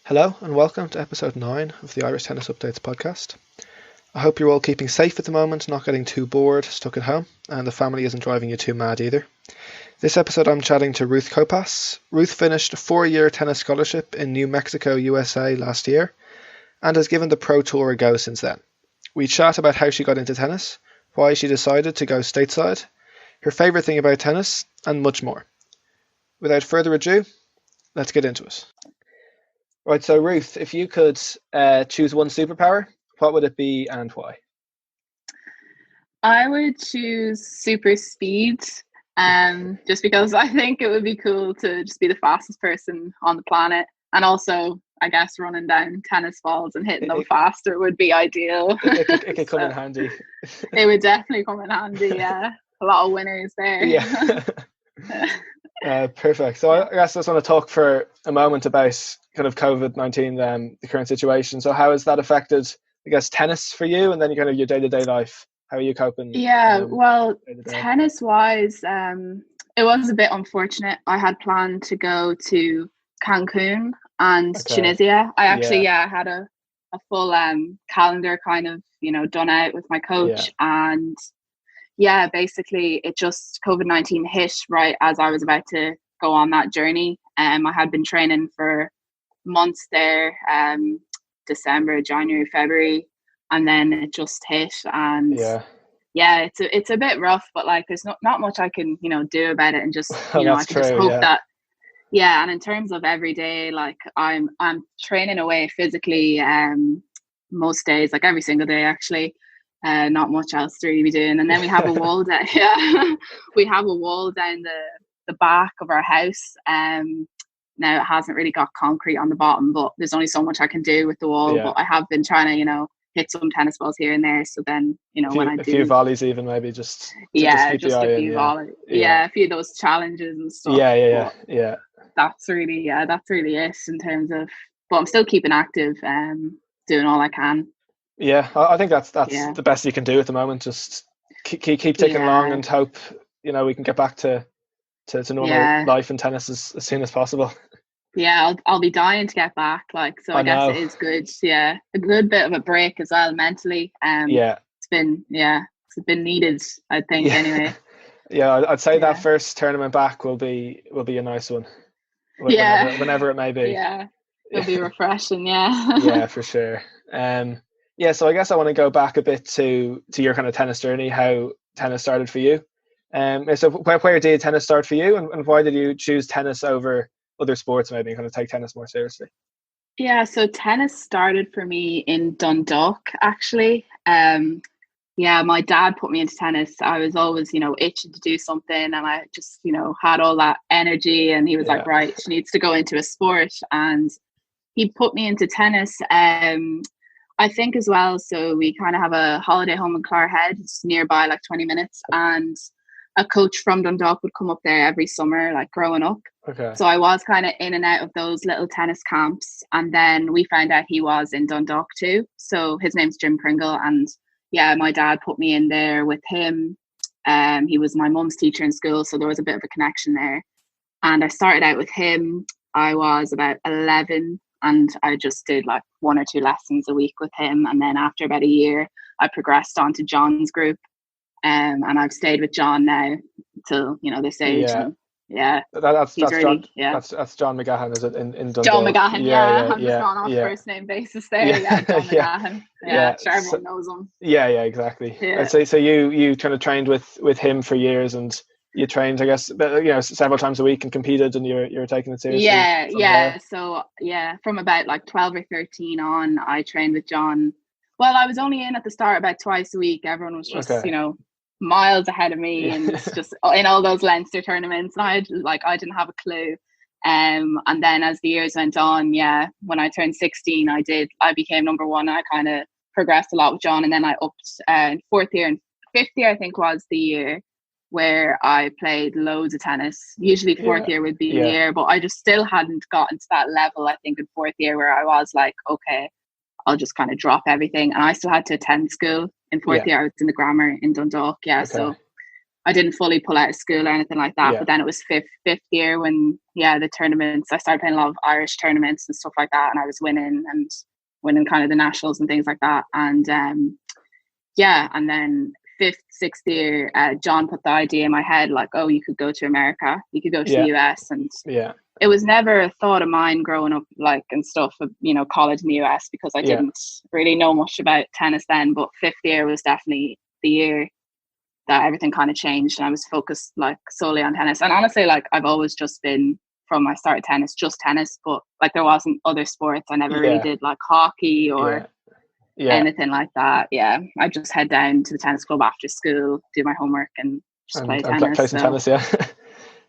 Hello and welcome to episode 9 of the Irish Tennis Updates podcast. I hope you're all keeping safe at the moment, not getting too bored, stuck at home, and the family isn't driving you too mad either. This episode I'm chatting to Ruth Copas. Ruth finished a 4-year tennis scholarship in New Mexico, USA last year and has given the Pro Tour a go since then. We chat about how she got into tennis, why she decided to go stateside, her favourite thing about tennis, and much more. Without further ado, let's get into it. Right, so Ruth, if you could choose one superpower, what would it be and why? I would choose super speed, just because I think it would be cool to just be the fastest person on the planet. And also, I guess running down tennis balls and hitting them faster would be ideal. It could come in handy. It would definitely come in handy, yeah. A lot of winners there. Yeah. Perfect. So I guess I just want to talk for a moment about kind of COVID-19, the current situation. So how has that affected, I guess, tennis for you, and then kind of your day-to-day life? How are you coping? Yeah, well, tennis-wise, it was a bit unfortunate. I had planned to go to Cancun and Tunisia. I actually, had a full calendar kind of, done out with my coach, and basically it just COVID-19 hit right as I was about to go on that journey. I had been training for months there, December, January, February, and then it just hit. And it's a bit rough, but like there's not much I can do about it, and just I can just hope that and in terms of every day, like I'm training away physically most days, like every single day actually. Not much else to really be doing. And then we have a wall down. We have a wall down the back of our house. Now it hasn't really got concrete on the bottom, but there's only so much I can do with the wall. But I have been trying to hit some tennis balls here and there. So then when I do a few volleys, even maybe just a few volleys. A few of those challenges and stuff. Yeah. That's really it in terms of. But I'm still keeping active, doing all I can. Yeah, I think that's the best you can do at the moment. Just keep ticking along and hope we can get back to normal life in tennis as soon as possible. Yeah, I'll be dying to get back. Like, so I guess it is good. Yeah, a good bit of a break as well mentally. It's been needed, I think. Anyway. Yeah, I'd say that first tournament back will be a nice one. Whenever it may be. Yeah, it'll be refreshing. Yeah. Yeah, for sure. So I guess I want to go back a bit to your kind of tennis journey, how tennis started for you. So where did tennis start for you, and why did you choose tennis over other sports, maybe, and kind of take tennis more seriously? Yeah, so tennis started for me in Dundalk, actually. My dad put me into tennis. I was always, itching to do something, and I just, had all that energy, and he was like, right, she needs to go into a sport, and he put me into tennis. I think as well, so we kind of have a holiday home in Clarhead. It's nearby, like 20 minutes, and a coach from Dundalk would come up there every summer, like growing up. So I was kind of in and out of those little tennis camps, and then we found out he was in Dundalk too. So his name's Jim Pringle, and my dad put me in there with him. He was my mum's teacher in school, so there was a bit of a connection there. And I started out with him. I was about 11. And I just did like 1 or 2 lessons a week with him. And then after about a year, I progressed on to John's group. And I've stayed with John now till, this age. Yeah. And that's really, John. Yeah. That's John McGahan, is it, in Dundalk? John McGahan, I'm just going off first name basis there. Yeah, John McGahan. Sure, everyone knows him. Yeah, exactly. I'd say so you kind of trained with him for years, and you trained, I guess, several times a week and competed, and you're taking it seriously. So from about like 12 or 13 on, I trained with John. Well, I was only in at the start about twice a week. Everyone was just miles ahead of me, and just in all those Leinster tournaments, and I didn't have a clue. And then as the years went on, when I turned 16, I became number one. I kind of progressed a lot with John, and then I upped. Fourth year and fifth year, I think, was the year where I played loads of tennis. Usually fourth year would be the year, but I just still hadn't gotten to that level, I think, in fourth year, where I was like, okay, I'll just kind of drop everything. And I still had to attend school in fourth year. I was in the grammar in Dundalk. So I didn't fully pull out of school or anything like that. But then it was fifth year when the tournaments, I started playing a lot of Irish tournaments and stuff like that, and I was winning kind of the nationals and things like that. And and then sixth year, John put the idea in my head, like, oh, you could go to America, you could go to the US. And it was never a thought of mine growing up, like, and stuff, college in the US, because I didn't really know much about tennis then. But fifth year was definitely the year that everything kind of changed, and I was focused like solely on tennis. And honestly, like, I've always just been, from my start, tennis, just tennis. But like, there wasn't other sports. I never really did like hockey or anything like that. I just head down to the tennis club after school, do my homework, and just play tennis. Play some tennis, I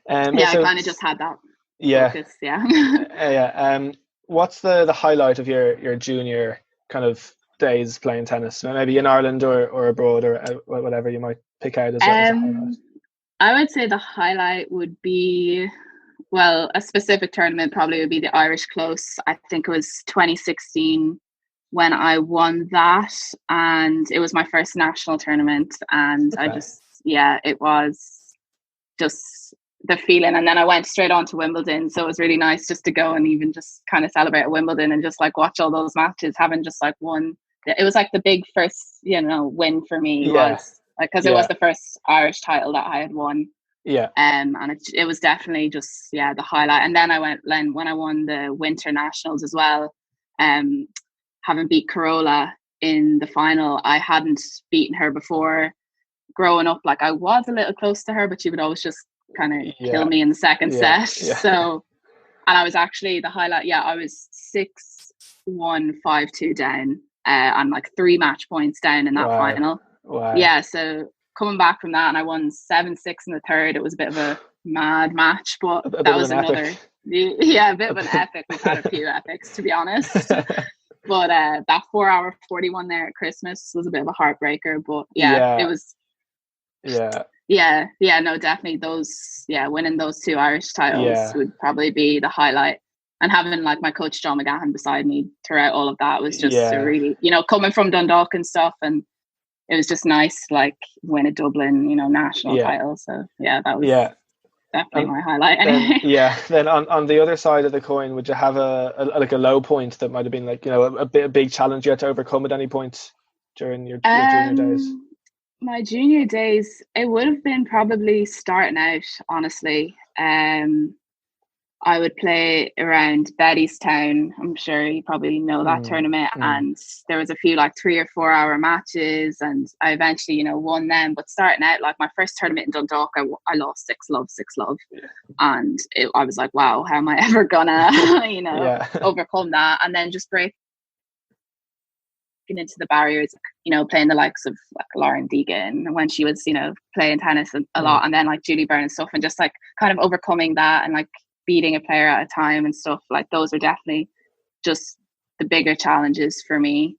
kind of just had that focus. What's the highlight of your junior kind of days playing tennis? Maybe in Ireland or abroad, or whatever you might pick out as a highlight. I would say the highlight would be, well, a specific tournament probably would be the Irish Close. I think it was 2016 when I won that, and it was my first national tournament. And I just, it was just the feeling. And then I went straight on to Wimbledon, so it was really nice just to go and even just kind of celebrate at Wimbledon and just like watch all those matches, having just like won. It was like the big first, win for me, was like, because it was the first Irish title that I had won. And it was definitely just the highlight. And then when I won the Winter Nationals as well, having beat Carola in the final. I hadn't beaten her before. Growing up, like, I was a little close to her, but she would always just kind of kill me in the second set. So, and I was actually the highlight. I was 6-1, 5-2 down, and like 3 match points down in that final. Wow. So coming back from that, and I won 7-6 in the third. It was a bit of a mad match, but that was another. A bit of an epic. We've had a few epics, to be honest. But that 4-hour 41 there at Christmas was a bit of a heartbreaker. But it was. No, definitely those. Winning those 2 Irish titles would probably be the highlight. And having like my coach John McGahan beside me throughout all of that was just a really, coming from Dundalk and stuff, and it was just nice to like win a Dublin, national title. So that was definitely my highlight. Then on the other side of the coin, would you have a low point that might have been like, a big challenge you had to overcome at any point during your junior days? My junior days, it would have been probably starting out, honestly. I would play around Bettystown. I'm sure you probably know that tournament. And there was a few like 3 or 4 hour matches, and I eventually, won them. But starting out, like my first tournament in Dundalk, I lost 6-love. And I was like, wow, how am I ever gonna, overcome that? And then just breaking into the barriers, playing the likes of like Lauren Deegan when she was, playing tennis a lot, and then like Julie Byrne and stuff, and just like kind of overcoming that and like beating a player at a time and stuff. Like, those are definitely just the bigger challenges for me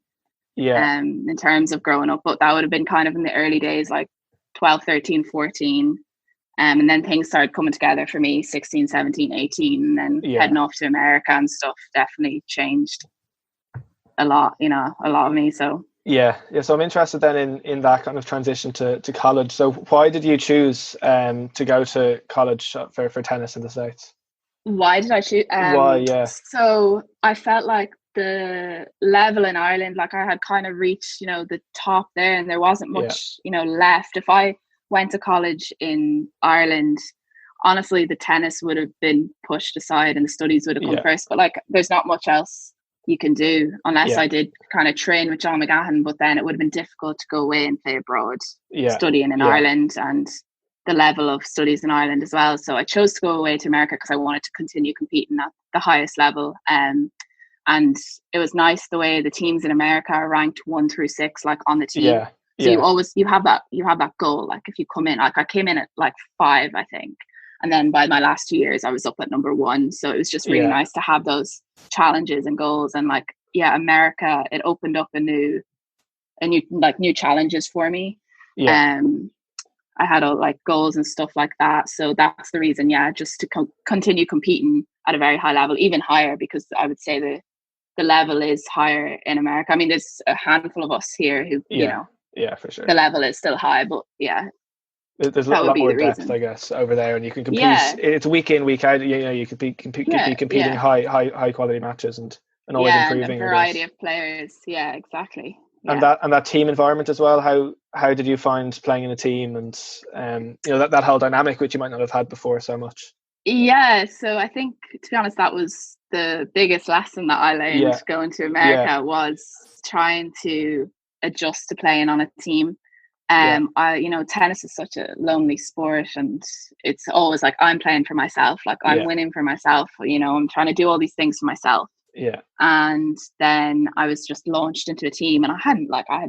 in terms of growing up. But that would have been kind of in the early days, like 12, 13, 14, and then things started coming together for me 16, 17, 18, and then heading off to America and stuff definitely changed a lot of me. So so I'm interested then in that kind of transition to college. So why did you choose to go to college for tennis in the States? Why did I choose? So I felt like the level in Ireland, like I had kind of reached, the top there, and there wasn't much, left. If I went to college in Ireland, honestly, the tennis would have been pushed aside and the studies would have come first. But like, there's not much else you can do unless I did kind of train with John McGahan. But then it would have been difficult to go away and play abroad, studying in Ireland, and the level of studies in Ireland as well. So I chose to go away to America because I wanted to continue competing at the highest level. And it was nice the way the teams in America are ranked 1 through 6, like on the team. So you have that goal. Like if you come in, like I came in at like 5, I think. And then by my last 2 years, I was up at number 1. So it was just really nice to have those challenges and goals. And like, America, it opened up a new challenges for me. I had like goals and stuff like that. So that's the reason, just to continue competing at a very high level, even higher, because I would say the level is higher in America. I mean, there's a handful of us here who, for sure, the level is still high, but There's a That would lot be more the depth, reason. I guess, over there, and you can compete. Yeah. It's week in, week out. You could be competing high quality matches and always And a improving, I variety guess. of players. Yeah, exactly. And Yeah. that team environment as well. How did you find playing in a team and that whole dynamic which you might not have had before so much? Yeah, so I think, to be honest, that was the biggest lesson that I learned going to America, was trying to adjust to playing on a team. Tennis is such a lonely sport, and it's always like I'm playing for myself, like I'm winning for myself, I'm trying to do all these things for myself. Yeah. And then I was just launched into a team, and I had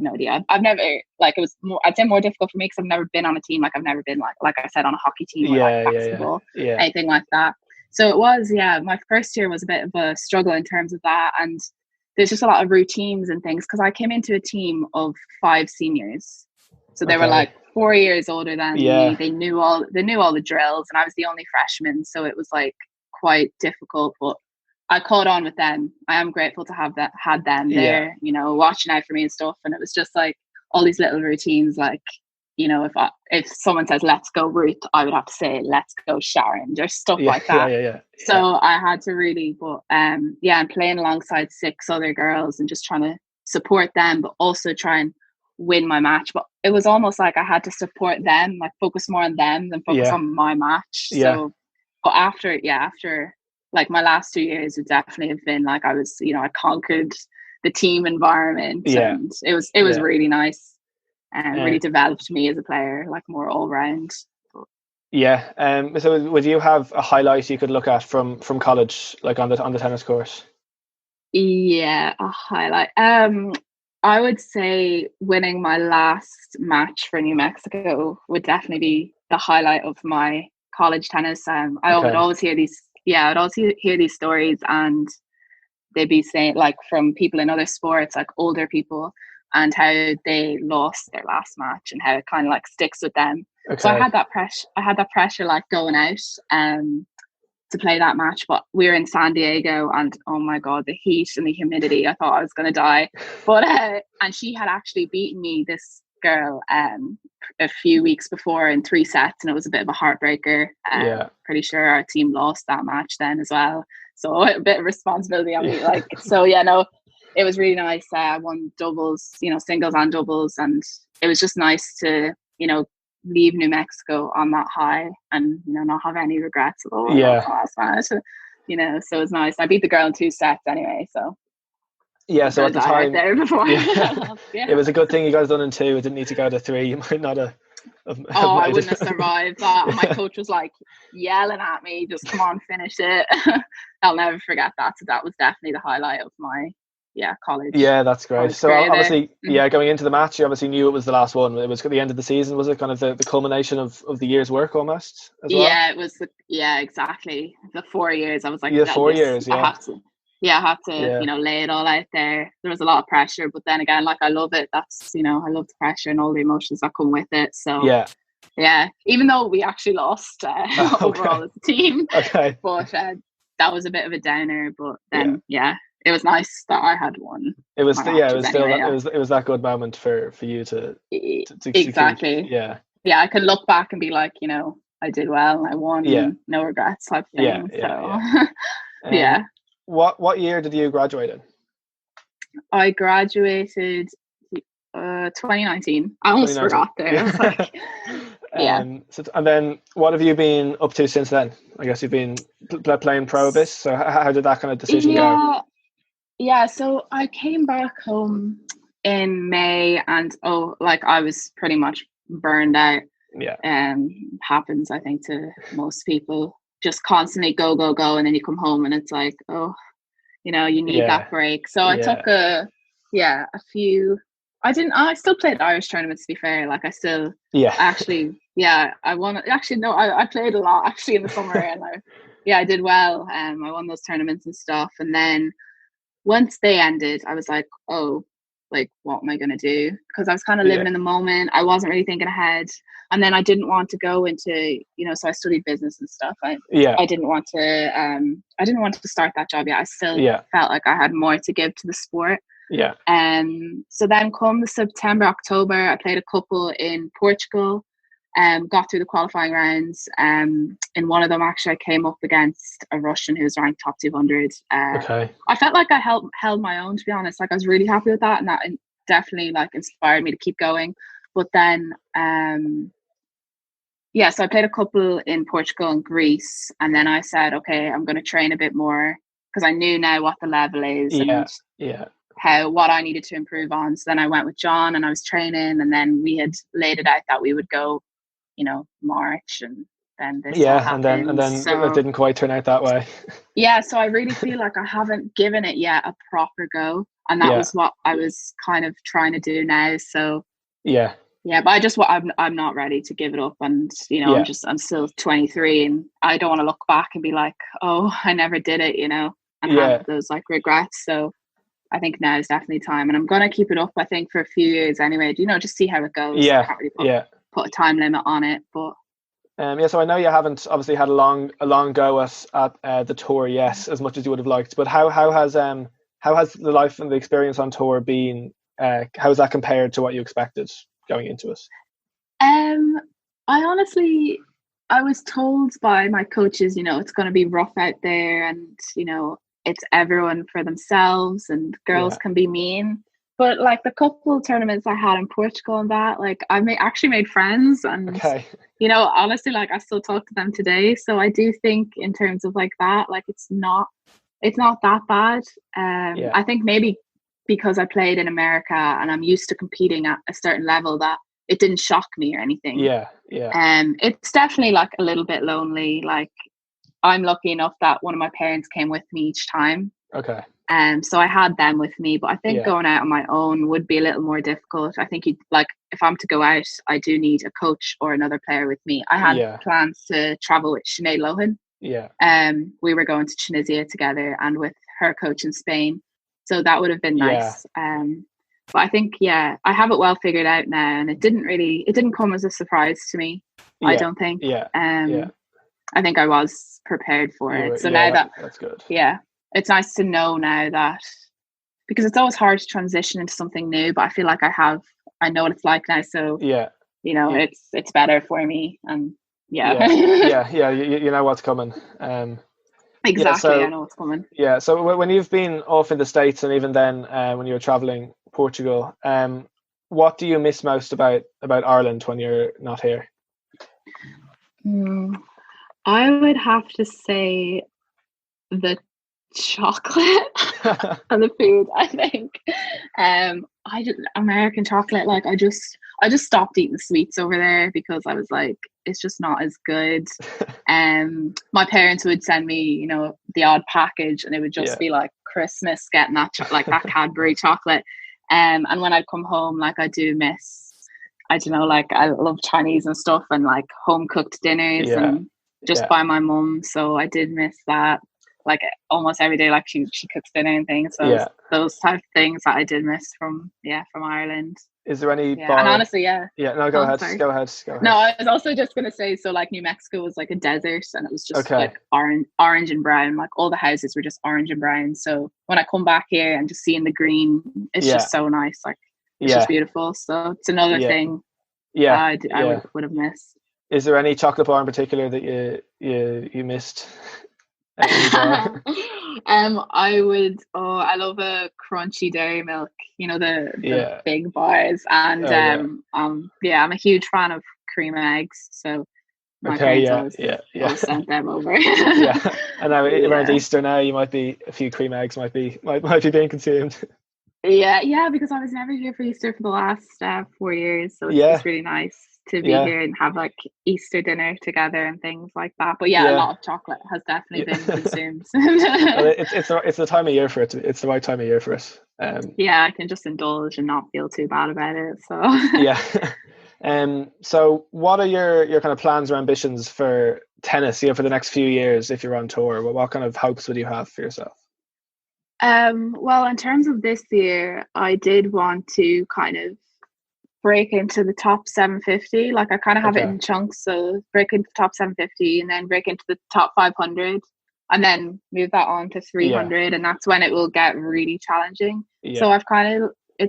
no idea. I've never, it was more, I'd say more difficult for me because I've never been on a team. Like I've never been like I said, on a hockey team or basketball, anything like that. So it was, my first year was a bit of a struggle in terms of that. And there's just a lot of routines and things because I came into a team of 5 seniors. So they were like 4 years older than me. They knew all the drills, and I was the only freshman. So it was like quite difficult, but I caught on with them. I am grateful to have had them there, watching out for me and stuff. And it was just like all these little routines, like, if someone says, let's go Ruth, I would have to say, let's go Sharon, or stuff like that. So I had to really, and playing alongside 6 other girls and just trying to support them, but also try and win my match. But it was almost like I had to support them, like focus more on them than focus on my match. So, but after like my last 2 years would definitely have been like I was, I conquered the team environment, and it was really nice and really developed me as a player, like more all round. So would you have a highlight you could look at from college, like on the tennis course? Yeah, a highlight. I would say winning my last match for New Mexico would definitely be the highlight of my college tennis. I would always hear these. I'd also hear these stories, and they'd be saying, like, from people in other sports, like older people, and how they lost their last match and how it kind of like sticks with them. So I had that pressure like going out to play that match, but we were in San Diego, and oh my god, the heat and the humidity, I thought I was going to die. But and she had actually beaten me, this girl, a few weeks before in 3 sets, and it was a bit of a heartbreaker. Pretty sure our team lost that match then as well, so a bit of responsibility on me. Like, so it was really nice. I won doubles, singles and doubles, and it was just nice to leave New Mexico on that high and not have any regrets at all. So it's nice. I beat the girl in 2 sets anyway, so so at the time right there before. It was a good thing you guys done in 2. It didn't need to go to 3. You might not have I wouldn't have survived that. My coach was like yelling at me, just come on, finish it. I'll never forget that. So that was definitely the highlight of my college. That's great. So obviously going into the match, you obviously knew it was the last one. It was at the end of the season. Was it kind of the culmination of the year's work almost as well? It was exactly the 4 years. I was like, 4 years. I have to lay it all out there. There was a lot of pressure, but then again, like, I love it. That's I love the pressure and all the emotions that come with it. So even though we actually lost overall as a team, but that was a bit of a downer. But then it was nice that I had won. It was it was that good moment for you to exactly. I can look back and be like, I did well, I won, no regrets type thing. What year did you graduate in? I graduated 2019. I almost forgot there. I was like, and then what have you been up to since then? I guess you've been playing pro a bit. So how did that kind of decision go? So I came back home in May, and I was pretty much burned out. Happens, I think, to most people. Just constantly go, and then you come home and it's like, you need that break. So I took a few. I still played Irish tournaments, to be fair. Like, I still I won. Actually, no, I played a lot actually in the summer, and I did well. I won those tournaments and stuff, and then once they ended, I was like, what am I going to do? Because I was kind of living in the moment. I wasn't really thinking ahead. And then I didn't want to go into, so I studied business and stuff. I didn't want to start that job yet. I still felt like I had more to give to the sport. So then come the September, October, I played a couple in Portugal. got through the qualifying rounds. In one of them, actually, I came up against a Russian who was ranked top 200. Okay. I felt like I held my own, to be honest. Like, I was really happy with that, and that definitely like inspired me to keep going. But then, so I played a couple in Portugal and Greece, and then I said, okay, I'm going to train a bit more because I knew now what the level is and what I needed to improve on. So then I went with John and I was training, and then we had laid it out that we would go, March, and then this all happened. and then so, it didn't quite turn out that way. So I really feel like I haven't given it yet a proper go, and that was what I was kind of trying to do now. So but I'm not ready to give it up, and I'm still 23, and I don't want to look back and be like, oh, I never did it, and have those like regrets. So I think now is definitely time, and I'm gonna keep it up, I think, for a few years anyway, just see how it goes. I can't really put a time limit on it, but so I know you haven't obviously had a long go at the tour yet, as much as you would have liked, but how has the life and the experience on tour been? How has that compared to what you expected going into it? I was told by my coaches, it's going to be rough out there, and it's everyone for themselves, and girls can be mean. But like the couple of tournaments I had in Portugal and that, like I actually made friends, and honestly, like I still talk to them today. So I do think in terms of like that, like it's not that bad. I think maybe because I played in America and I'm used to competing at a certain level, that it didn't shock me or anything. It's definitely like a little bit lonely. Like I'm lucky enough that one of my parents came with me each time. Okay. So I had them with me, but I think going out on my own would be a little more difficult. I think if I'm to go out, I do need a coach or another player with me. I had plans to travel with Sinead Lohan. We were going to Tunisia together and with her coach in Spain. So that would have been nice. But I think, I have it well figured out now, and it didn't come as a surprise to me. I don't think. I think I was prepared for it. So now that's good. It's nice to know now that, because it's always hard to transition into something new, but I feel like I know what it's like now. So, it's better for me. And you know what's coming. Exactly. I know what's coming. So when you've been off in the States, and even then when you were traveling Portugal, what do you miss most about Ireland when you're not here? I would have to say the chocolate and the food. I think American chocolate, like I just stopped eating sweets over there because I was like, it's just not as good. My parents would send me the odd package, and it would just be like Christmas getting that like that Cadbury chocolate. And when I'd come home, like I do miss, I don't know, like I love Chinese and stuff, and like home cooked dinners and just by my mum. So I did miss that, like almost every day, like she cooks dinner and things. So those type of things that I did miss from Ireland. Is there any bar? And honestly, no, go ahead. Go ahead. No, I was also just gonna say, so like New Mexico was like a desert, and it was just like orange and brown. Like all the houses were just orange and brown. So when I come back here and just seeing the green, it's just so nice. Like it's just beautiful. So it's another thing. I would have missed. Is there any chocolate bar in particular that you missed? I love a crunchy dairy milk, the big bars, and I'm a huge fan of cream eggs, so my parents always sent them over. And now around Easter now, you might be a few cream eggs might be being consumed. Because I was never here for Easter for the last 4 years, so it's just really nice to be here and have like Easter dinner together and things like that. But a lot of chocolate has definitely been consumed. Well, it's the time of year for it. It's the right time of year for it. I can just indulge and not feel too bad about it. So so what are your kind of plans or ambitions for tennis, for the next few years if you're on tour? What kind of hopes would you have for yourself? Well, in terms of this year, I did want to kind of break into the top 750. Like I kind of have it in chunks, so break into the top 750 and then break into the top 500 and then move that on to 300, and that's when it will get really challenging. So it's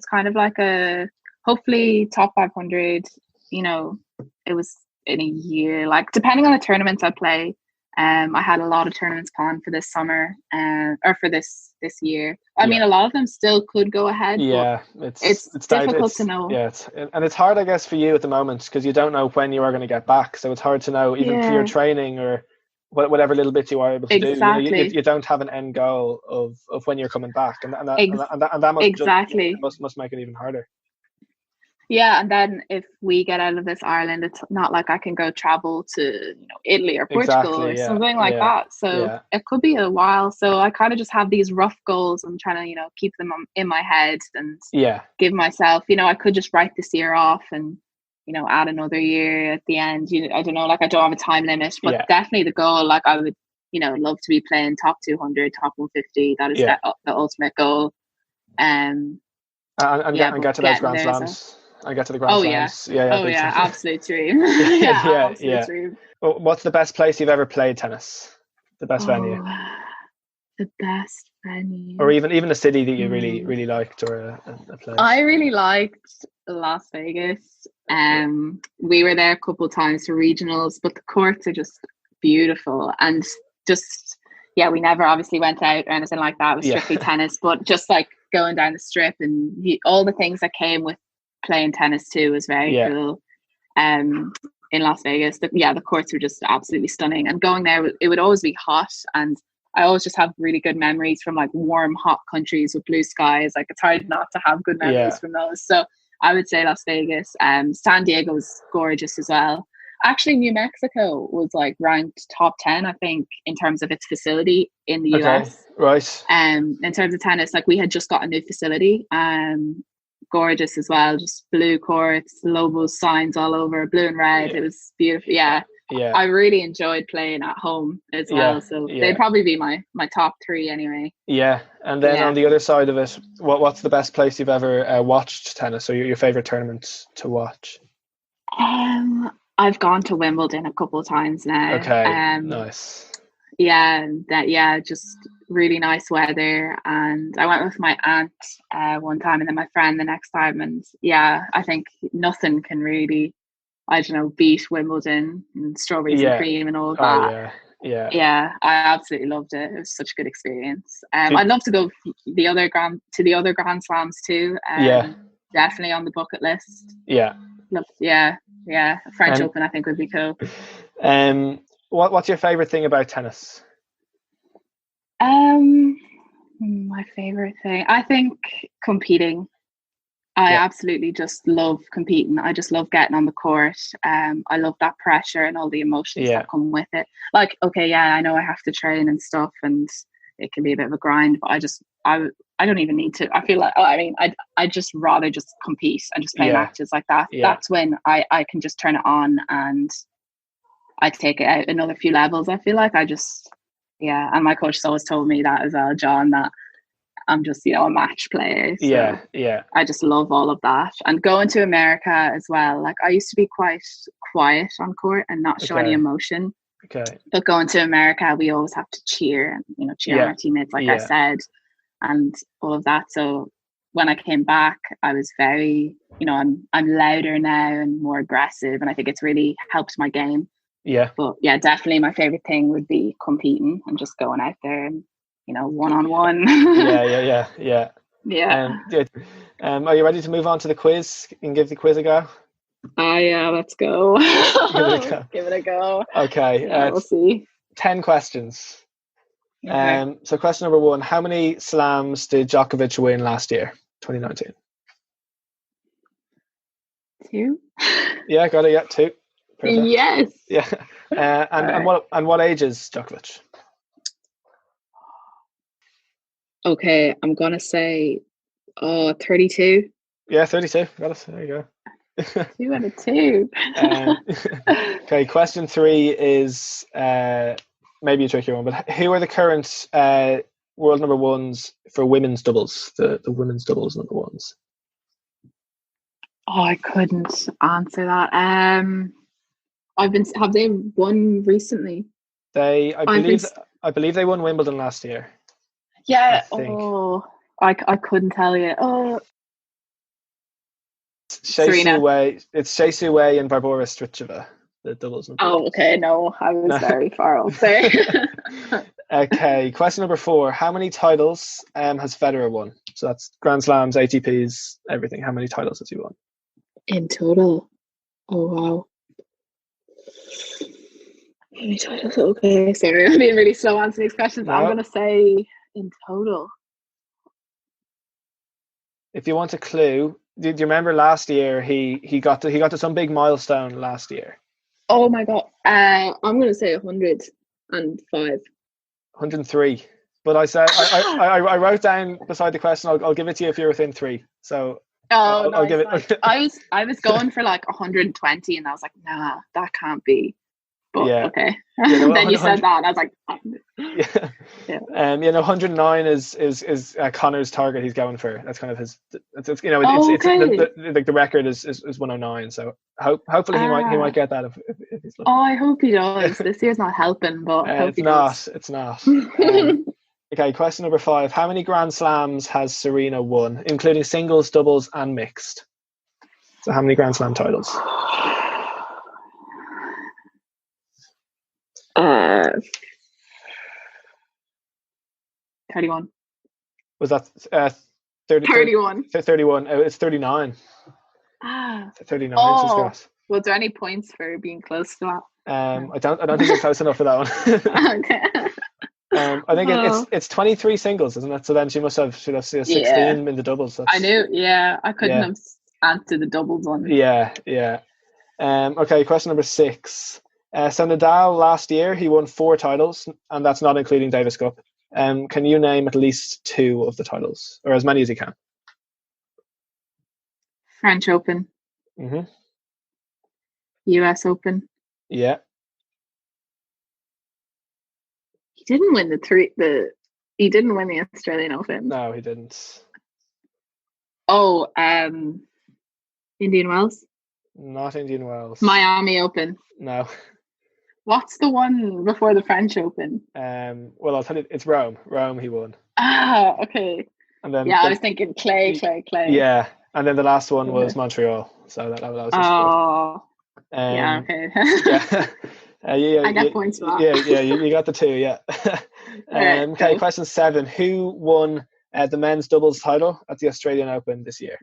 kind of like a hopefully top 500. It was in a year, like depending on the tournaments I play. I had a lot of tournaments planned for this summer, or for this year. I mean, a lot of them still could go ahead. Yeah, but it's difficult to know. Yeah, and it's hard, I guess, for you at the moment because you don't know when you are going to get back. So it's hard to know, even for your training or whatever little bit you are able to do. You don't have an end goal of when you're coming back, and that must make it even harder. Yeah, and then if we get out of this Ireland, it's not like I can go travel to Italy or Portugal or something like that. So it could be a while. So I kind of just have these rough goals. I'm trying to keep them in my head and give myself. I could just write this year off and add another year at the end. I don't know. Like I don't have a time limit, but definitely the goal. Like I would love to be playing top 200, top 150. That is the ultimate goal. And get to those Grand Slams. I get to the Grand Slams. Absolute dream. Absolute dream. Well, what's the best place you've ever played tennis? The best venue? The best venue. Or even a city that you really, really liked, or a place? I really liked Las Vegas. We were there a couple of times for regionals, but the courts are just beautiful, and just we never obviously went out or anything like that. It was strictly tennis, but just like going down the strip and all the things that came with playing tennis too was very cool. In Las Vegas, the courts were just absolutely stunning, and going there, it would always be hot, and I always just have really good memories from like warm, hot countries with blue skies. Like it's hard not to have good memories from those. So I would say Las Vegas. San Diego was gorgeous as well. Actually, New Mexico was like ranked top 10, I think, in terms of its facility in the US. Right. In terms of tennis, like we had just got a new facility. Gorgeous as well, just blue courts, Lobos signs all over, blue and red. It was beautiful. I really enjoyed playing at home as well, so they'd probably be my top 3 anyway. And then on the other side of it, what's the best place you've ever watched tennis, or your favorite tournament to watch? I've gone to Wimbledon a couple of times now. Nice. Just really nice weather, and I went with my aunt one time and then my friend the next time, and I think nothing can really beat Wimbledon and strawberries and cream and all that. I absolutely loved it. It was such a good experience. I'd love to go to the other Grand Slams too. Definitely on the bucket list. French Open I think would be cool. What's your favorite thing about tennis? My favorite thing, I think competing. I absolutely just love competing. I just love getting on the court. I love that pressure and all the emotions that come with it. Like, I know I have to train and stuff, and it can be a bit of a grind, but I don't even need to. I feel like, I just rather just compete and just play matches like that. That's when I can just turn it on and I take it out another few levels. I feel like and my coach has always told me that as well, John, that I'm just, a match player. So I just love all of that. And going to America as well. Like I used to be quite quiet on court and not show any emotion. But going to America, we always have to cheer and, cheer on our teammates, like I said, and all of that. So when I came back, I was very, I'm louder now and more aggressive. And I think it's really helped my game. But definitely my favorite thing would be competing and just going out there and, one-on-one. Good. Are you ready to move on to the quiz and give the quiz a go? Let's go. Give it a go. Okay. We'll see. 10 questions. So question number 1, how many slams did Djokovic win last year, 2019? 2. Yeah, got it. 2. Perfect. Yes. Yeah. And what age is Djokovic? Okay, I'm gonna say 32. Yeah, 32. Got it. There you go. 2 out of 2. Okay, question 3 is maybe a tricky one, but who are the current world number 1s for women's doubles? The women's doubles number 1s. I couldn't answer that. Have they won recently? I believe they won Wimbledon last year. Yeah. I couldn't tell you. It's Shea Su Wei and Barbora Stricheva. the doubles and Oh, okay. No, I was very far off there. Okay, question number 4. How many titles has Federer won? So that's Grand Slams, ATPs, everything. How many titles has he won? In total? Oh, wow. How many titles? Okay, sorry. I'm being really slow answering these questions. No. I'm going to say in total. If you want a clue, do you remember last year he got to some big milestone last year? Oh my god! I'm going to say 105. 103. But I said I wrote down beside the question. I'll give it to you if you're within 3. So I'll give it. I was going for like 120, and I was like, nah, that can't be. But yeah. Okay. Yeah, no, then you said that, and I was like, yeah. 109 is Connor's target. He's going for. That's kind of his. It's the record is 109. So hopefully he might get that if he's looking. Oh, I hope he does. This year's not helping, but it's not. Okay, question number 5. How many Grand Slams has Serena won, including singles, doubles, and mixed? So how many Grand Slam titles? 31. Was that 31? 31. It's 39. 39. Oh, was there any points for being close to that? I don't think it's close enough for that one. Okay. I think it's 23 singles, isn't it? So then she must have 16 in the doubles. I knew. Yeah, I couldn't have answered the doubles one. Yeah. Okay, question number 6. So Nadal last year he won 4 titles, and that's not including Davis Cup. Can you name at least 2 of the titles, or as many as you can? French Open. Mm-hmm. US Open. Yeah. He didn't win he didn't win the Australian Open. No, he didn't. Oh, Indian Wells. Not Indian Wells. Miami Open. No. What's the one before the French Open? Well, I'll tell you, it's Rome. Rome he won. Ah, okay. And then I was thinking clay. Yeah, and then the last one was Montreal. So that was just yeah, okay. Yeah. I get points for that. Yeah, you got the 2, yeah. Okay, question 7. Who won the men's doubles title at the Australian Open this year?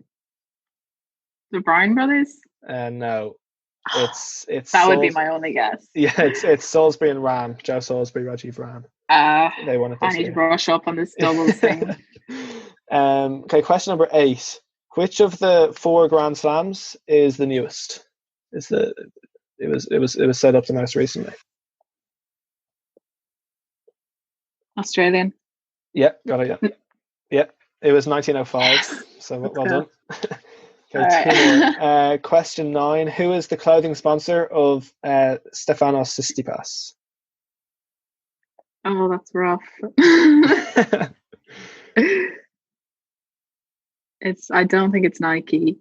The Bryan brothers? No. It's that would be my only guess. Yeah, it's Salisbury and Rahm. Joe Salisbury, Rajiv Ram. They won it this year. I need to brush up on this doubles thing. Okay, question number 8. Which of the 4 Grand Slams is the newest? It was set up the most recently. Australian. Yeah, got it. Yeah. It was 1905. So well done. Okay, right. Question 9. Who is the clothing sponsor of Stefanos Tsitsipas? Oh, that's rough. I don't think it's Nike.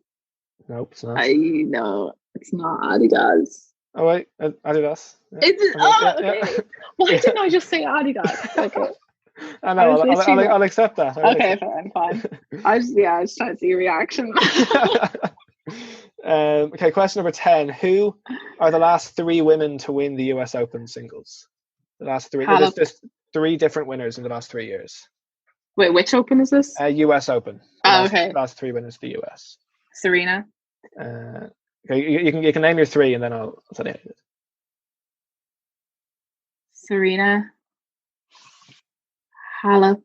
Nope, it's not. I know it's not Adidas. Oh wait, Adidas. Yeah. Okay. Why didn't I just say Adidas? Okay. I know. I'll accept that. Okay, fine. I was trying to see your reaction. Okay, question number 10. Who are the last 3 women to win the US Open singles? The last 3. There's 3 different winners in the last 3 years. Wait, which Open is this? US Open. Okay. Last 3 winners of the US. Serena. Okay, you can name your 3 and then I'll tell you. Serena. Halep.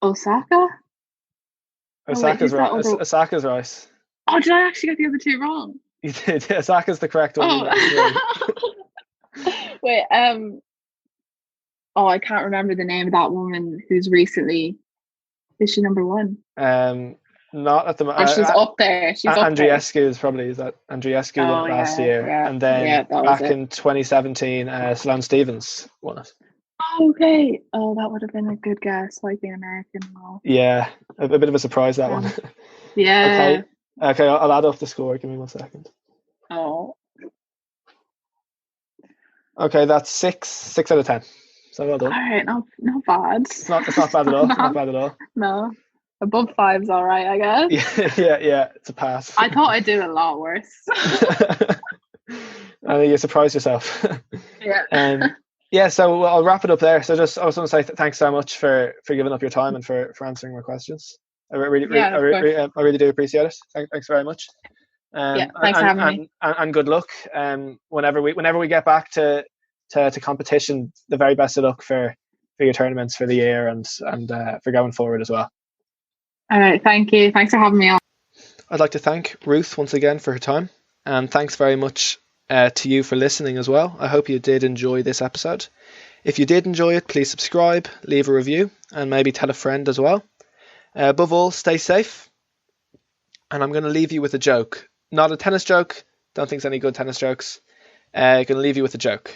Osaka. Osaka's right. Osaka's right. Oh, did I actually get the other 2 wrong? You did. Osaka's the correct one. Wait. I can't remember the name of that woman who's recently. Is she number 1? Not at the moment. She's up there. She's Andreescu is probably. Is that Andreescu won it last year, and then back in 2017, Sloane Stephens won it. Oh, okay. Oh, that would have been a good guess, like the American role. Yeah, a bit of a surprise that one. Yeah. Okay. I'll add up the score. Give me 1 second. Oh. Okay, that's 6 out of 10. So well done. All right, not bad. It's not bad at all. Not bad at all. No. above 5's all right, I guess. Yeah, it's a pass. I thought I'd do a lot worse. You surprised yourself. Yeah. Yeah, so I'll wrap it up there. So I just want to say thanks so much for giving up your time and for answering my questions. I really do appreciate it. Thanks very much. Thanks for having me. And good luck. Whenever we get back to competition, the very best of luck for your tournaments for the year and for going forward as well. All right, thank you. Thanks for having me on. I'd like to thank Ruth once again for her time, and thanks very much to you for listening as well. I hope you did enjoy this episode. If you did enjoy it, please subscribe, leave a review, and maybe tell a friend as well. Above all, stay safe. And I'm going to leave you with a joke. Not a tennis joke. Don't think it's any good tennis jokes. I'm going to leave you with a joke.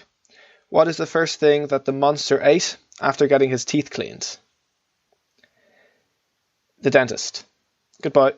What is the first thing that the monster ate after getting his teeth cleaned? The dentist. Goodbye.